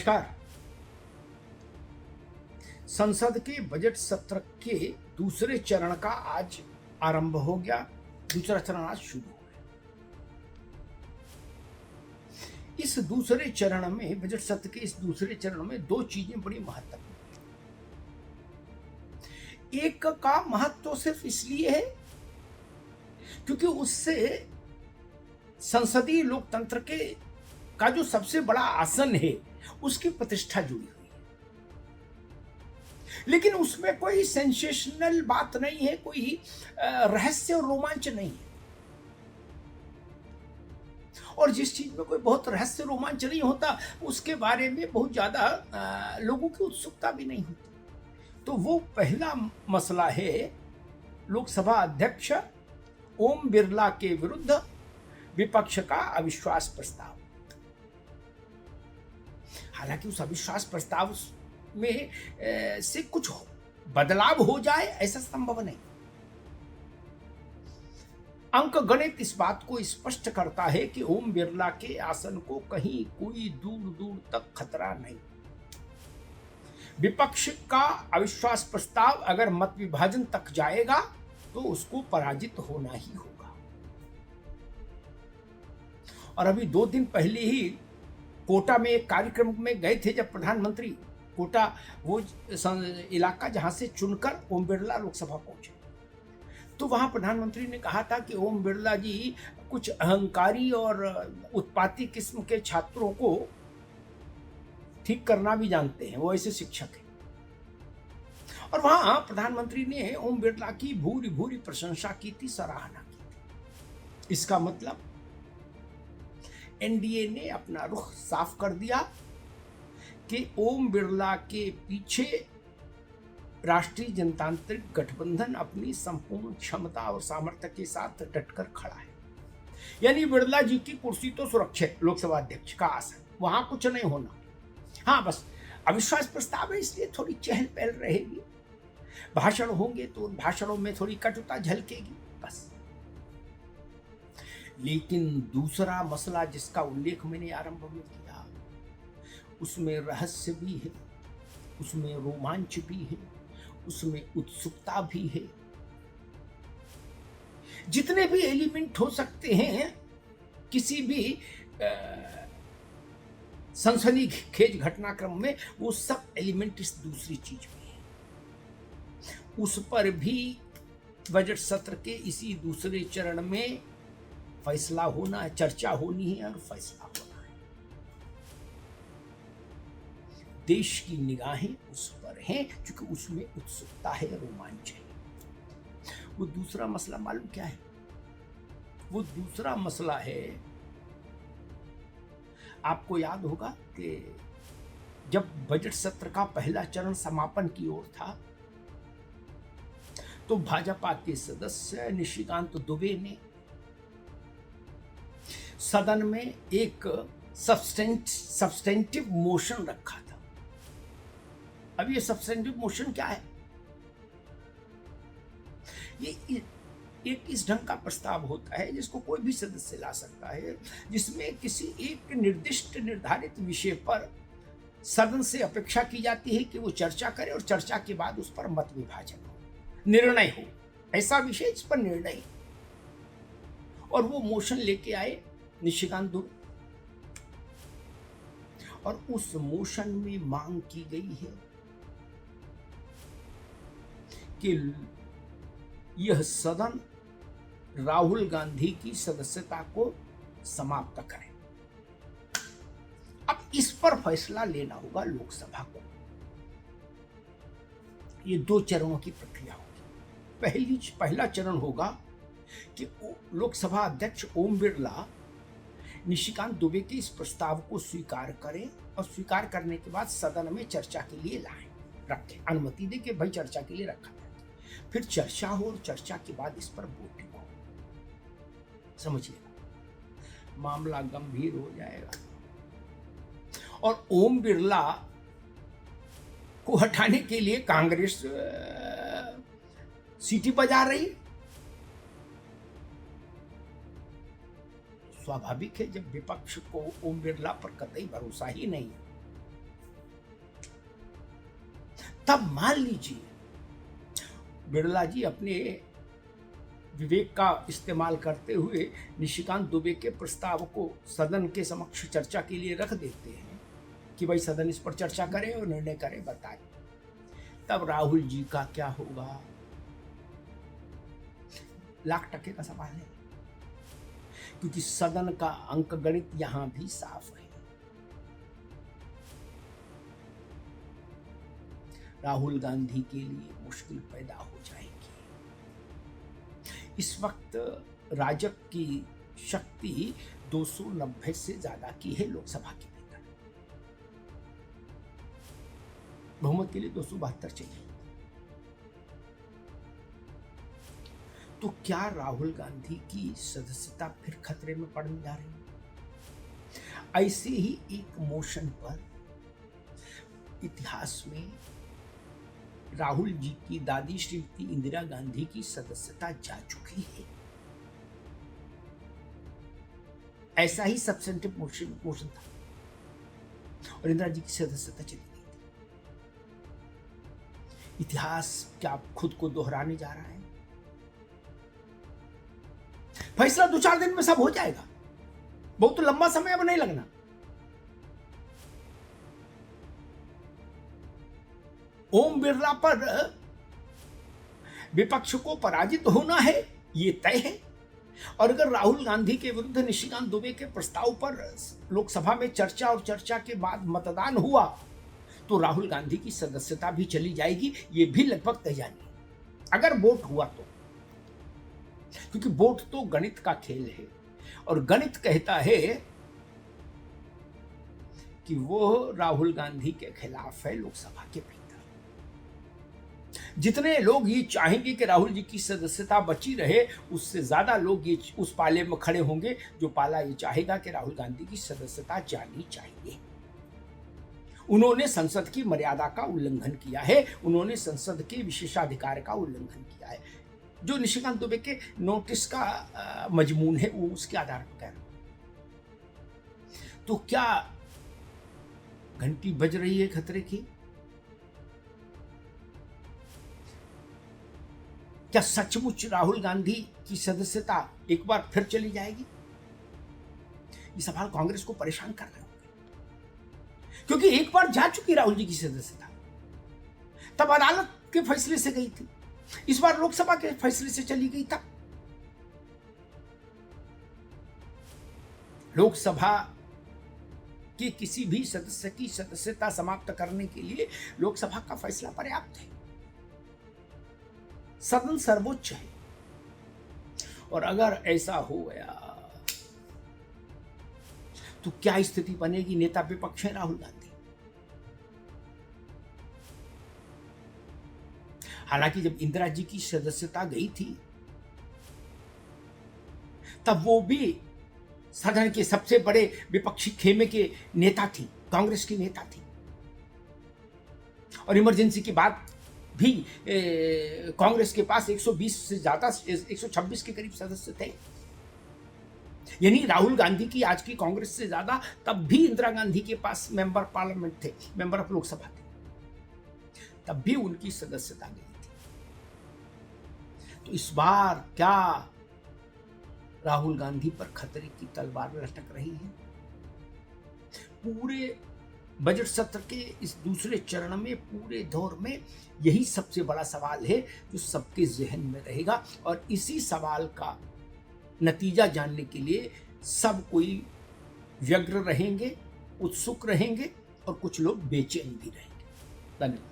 नमस्कार। संसद के बजट सत्र के दूसरे चरण का आज आरंभ हो गया। दूसरा चरण आज शुरू हो गया। इस दूसरे चरण में, बजट सत्र के इस दूसरे चरण में दो चीजें बड़ी महत्वपूर्ण हैं। एक का महत्व सिर्फ इसलिए है क्योंकि उससे संसदीय लोकतंत्र के का जो सबसे बड़ा आसन है उसकी प्रतिष्ठा जुड़ी हुई है। लेकिन उसमें कोई सेंसेशनल बात नहीं है, कोई रहस्य और रोमांच नहीं है। और जिस चीज में कोई बहुत रहस्य रोमांच नहीं होता उसके बारे में बहुत ज्यादा लोगों की उत्सुकता भी नहीं होती। तो वो पहला मसला है लोकसभा अध्यक्ष ओम बिरला के विरुद्ध विपक्ष का अविश्वास प्रस्ताव। हालांकि उस अविश्वास प्रस्ताव में से कुछ बदलाव हो जाए ऐसा संभव नहीं। अंक गणित इस बात को स्पष्ट करता है कि ओम बिरला के आसन को कहीं कोई दूर दूर तक खतरा नहीं। विपक्ष का अविश्वास प्रस्ताव अगर मत विभाजन तक जाएगा तो उसको पराजित होना ही होगा। और अभी 2 दिन पहले ही कोटा में एक कार्यक्रम में गए थे, जब प्रधानमंत्री कोटा वो इलाका जहां से चुनकर ओम बिरला लोकसभा पहुंचे, तो वहां प्रधानमंत्री ने कहा था कि ओम बिरला जी कुछ अहंकारी और उत्पाती किस्म के छात्रों को ठीक करना भी जानते हैं, वो ऐसे शिक्षक हैं। और वहां प्रधानमंत्री ने ओम बिरला की भूरी भूरी प्रशंसा की थी, सराहना की थी। इसका मतलब एनडीए ने अपना रुख साफ कर दिया कि ओम बिरला के पीछे राष्ट्रीय जनतांत्रिक गठबंधन अपनी संपूर्ण क्षमता और सामर्थ्य के साथ डटकर खड़ा है। यानी बिरला जी की कुर्सी तो सुरक्षित, लोकसभा अध्यक्ष का आसन, वहां कुछ नहीं होना। हाँ, बस अविश्वास प्रस्ताव है इसलिए थोड़ी चहल पहल रहेगी, भाषण होंगे तो उन भाषणों में थोड़ी कटुता झलकेगी, बस। लेकिन दूसरा मसला जिसका उल्लेख मैंने आरंभ में किया, उसमें रहस्य भी है, उसमें रोमांच भी है, उसमें उत्सुकता भी है। जितने भी एलिमेंट हो सकते हैं किसी भी सनसनीखेज घटनाक्रम में, वो सब एलिमेंट इस दूसरी चीज में है। उस पर भी बजट सत्र के इसी दूसरे चरण में फैसला होना है, चर्चा होनी है और फैसला होना है। देश की निगाहें उस पर हैं क्योंकि उसमें उत्सुकता है, रोमांच है। वो दूसरा मसला मालूम क्या है? वो दूसरा मसला है, आपको याद होगा कि जब बजट सत्र का पहला चरण समापन की ओर था तो भाजपा के सदस्य निशिकांत दुबे ने सदन में एक सब्सटेंटिव मोशन रखा था। अब ये सब्सटेंटिव मोशन क्या है? ये एक इस ढंग का प्रस्ताव होता है जिसको कोई भी सदस्य ला सकता है, जिसमें किसी एक निर्दिष्ट निर्धारित विषय पर सदन से अपेक्षा की जाती है कि वो चर्चा करे और चर्चा के बाद उस पर मत विभाजन हो, निर्णय हो। ऐसा विषय जिस पर निर्णय, और वो मोशन लेके आए निशिकांत दुबे। और उस मोशन में मांग की गई है कि यह सदन राहुल गांधी की सदस्यता को समाप्त करे। अब इस पर फैसला लेना होगा लोकसभा को। ये 2 चरणों की प्रक्रिया होगी। पहला चरण होगा कि लोकसभा अध्यक्ष ओम बिरला निशिकांत दुबे के इस प्रस्ताव को स्वीकार करें और स्वीकार करने के बाद सदन में चर्चा के लिए लाएं, रखें, अनुमति दे कि भाई चर्चा के लिए रखा जाए। फिर चर्चा हो और चर्चा के बाद इस पर वोटिंग हो। समझिएगा, मामला गंभीर हो जाएगा। और ओम बिरला को हटाने के लिए कांग्रेस सीटी बजा रही। स्वाभाविक है, जब विपक्ष को ओम बिरला पर कतई भरोसा ही नहीं तब मान लीजिए बिरला जी अपने विवेक का इस्तेमाल करते हुए निशिकांत दुबे के प्रस्ताव को सदन के समक्ष चर्चा के लिए रख देते हैं कि भाई सदन इस पर चर्चा करे और निर्णय करे, बताए। तब राहुल जी का क्या होगा? लाख टके का सवाल है, क्योंकि सदन का अंकगणित यहां भी साफ है। राहुल गांधी के लिए मुश्किल पैदा हो जाएगी। इस वक्त राजग की शक्ति 290 से ज्यादा की है लोकसभा के भीतर, बहुमत के लिए 272 चाहिए। तो क्या राहुल गांधी की सदस्यता फिर खतरे में पड़ने जा रही है? ऐसे ही एक मोशन पर इतिहास में राहुल जी की दादी श्रीमती इंदिरा गांधी की सदस्यता जा चुकी है। ऐसा ही सब्सटेंटिव मोशन था और इंदिरा जी की सदस्यता चली गई थी। इतिहास क्या खुद को दोहराने जा रहा है? फैसला 2-4 दिन में सब हो जाएगा, बहुत लंबा समय अब नहीं लगना। ओम बिरला पर विपक्ष को पराजित होना है, ये तय है। और अगर राहुल गांधी के विरुद्ध निशिकांत दुबे के प्रस्ताव पर लोकसभा में चर्चा और चर्चा के बाद मतदान हुआ तो राहुल गांधी की सदस्यता भी चली जाएगी, ये भी लगभग तय जानी है, अगर वोट हुआ तो। क्योंकि वोट तो गणित का खेल है और गणित कहता है कि वो राहुल गांधी के खिलाफ है लोकसभा के भीतर। जितने लोग ये चाहेंगे कि राहुल जी की सदस्यता बची रहे, उससे ज्यादा लोग ये उस पाले में खड़े होंगे जो पाला ये चाहेगा कि राहुल गांधी की सदस्यता जानी चाहिए। उन्होंने संसद की मर्यादा का उल्लंघन किया है, उन्होंने संसद के विशेषाधिकार का उल्लंघन किया है। जो निशिकांत दुबे के नोटिस का मजमून है वो उसके आधार पर कह रहा हूं। तो क्या घंटी बज रही है खतरे की? क्या सचमुच राहुल गांधी की सदस्यता एक बार फिर चली जाएगी? ये सवाल कांग्रेस को परेशान कर रहे होंगे, क्योंकि एक बार जा चुकी राहुल जी की सदस्यता, तब अदालत के फैसले से गई थी, इस बार लोकसभा के फैसले से चली गई। तब लोकसभा के किसी भी सदस्य की सदस्यता समाप्त करने के लिए लोकसभा का फैसला पर्याप्त है। सदन सर्वोच्च है और अगर ऐसा हो गया तो क्या स्थिति बनेगी? नेता विपक्ष है राहुल गांधी। हालांकि जब इंदिरा जी की सदस्यता गई थी तब वो भी सदन के सबसे बड़े विपक्षी खेमे के नेता थी, कांग्रेस की नेता थी, और इमरजेंसी के बाद भी कांग्रेस के पास 120 से ज्यादा 126 के करीब सदस्य थे। यानी राहुल गांधी की आज की कांग्रेस से ज्यादा तब भी इंदिरा गांधी के पास मेंबर पार्लियामेंट थे, मेंबर ऑफ लोकसभा थे, तब भी उनकी सदस्यता गई थी। तो इस बार क्या राहुल गांधी पर खतरे की तलवार लटक रही है? पूरे बजट सत्र के इस दूसरे चरण में, पूरे दौर में यही सबसे बड़ा सवाल है जो सबके जहन में रहेगा, और इसी सवाल का नतीजा जानने के लिए सब कोई व्यग्र रहेंगे, उत्सुक रहेंगे और कुछ लोग बेचैन भी रहेंगे। धन्यवाद।